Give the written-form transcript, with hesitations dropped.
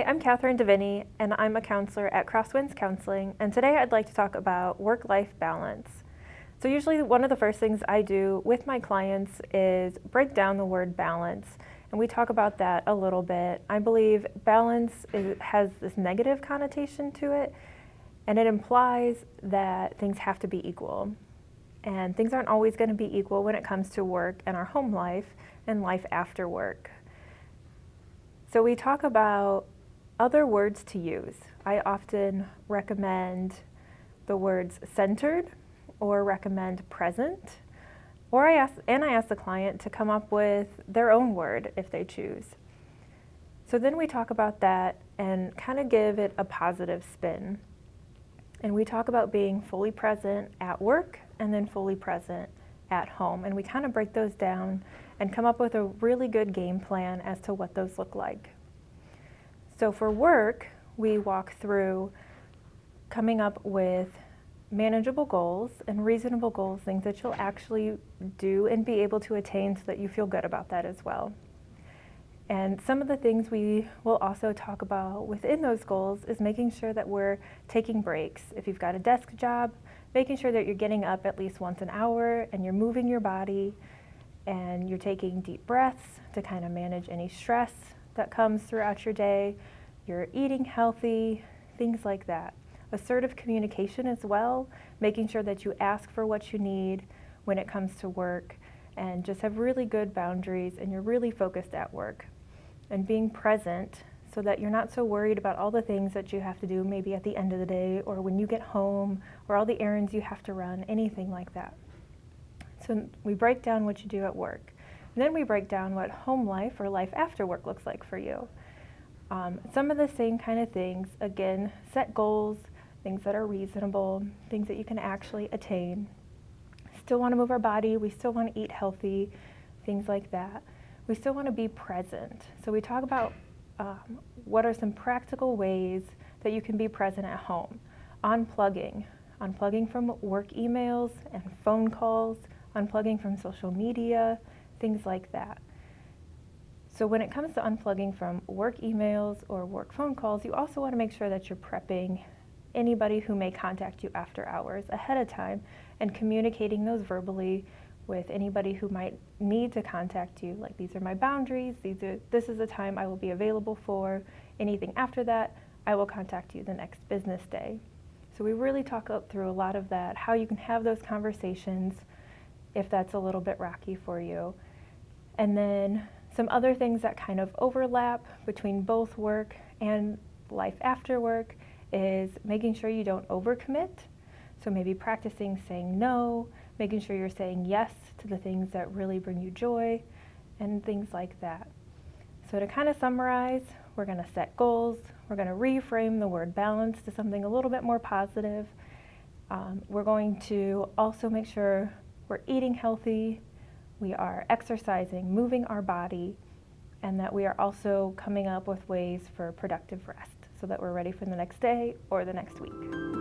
I'm Katherine Darden-Miller, and I'm a counselor at Crosswinds Counseling, and today I'd like to talk about work-life balance. So usually one of the first things I do with my clients is break down the word balance, and we talk about that a little bit. I believe balance has this negative connotation to it, and it implies that things have to be equal. And things aren't always going to be equal when it comes to work and our home life and life after work. So we talk about other words to use. I often recommend the words centered or recommend present, or I ask the client to come up with their own word if they choose. So then we talk about that and kind of give it a positive spin. And we talk about being fully present at work and then fully present at home. And we kind of break those down and come up with a really good game plan as to what those look like. So for work, we walk through coming up with manageable goals and reasonable goals, things that you'll actually do and be able to attain so that you feel good about that as well. And some of the things we will also talk about within those goals is making sure that we're taking breaks. If you've got a desk job, making sure that you're getting up at least once an hour and you're moving your body and you're taking deep breaths to kind of manage any stress that comes throughout your day. You're eating healthy, things like that. Assertive communication as well, making sure that you ask for what you need when it comes to work and just have really good boundaries and you're really focused at work. And being present so that you're not so worried about all the things that you have to do maybe at the end of the day or when you get home or all the errands you have to run, anything like that. So we break down what you do at work. And then we break down what home life or life after work looks like for you. Some of the same kind of things, again, set goals, things that are reasonable, things that you can actually attain. Still want to move our body, we still want to eat healthy, things like that. We still want to be present. So we talk about what are some practical ways that you can be present at home. Unplugging from work emails and phone calls, unplugging from social media, things like that. So when it comes to unplugging from work emails or work phone calls, you also want to make sure that you're prepping anybody who may contact you after hours ahead of time and communicating those verbally with anybody who might need to contact you, like these are my boundaries, this is the time I will be available for. Anything after that, I will contact you the next business day. So we really talk through a lot of that, how you can have those conversations if that's a little bit rocky for you. And then some other things that kind of overlap between both work and life after work is making sure you don't overcommit. So maybe practicing saying no, making sure you're saying yes to the things that really bring you joy and things like that. So to kind of summarize, we're going to set goals. We're going to reframe the word balance to something a little bit more positive. We're going to also make sure we're eating healthy, we are exercising, moving our body, and that we are also coming up with ways for productive rest so that we're ready for the next day or the next week.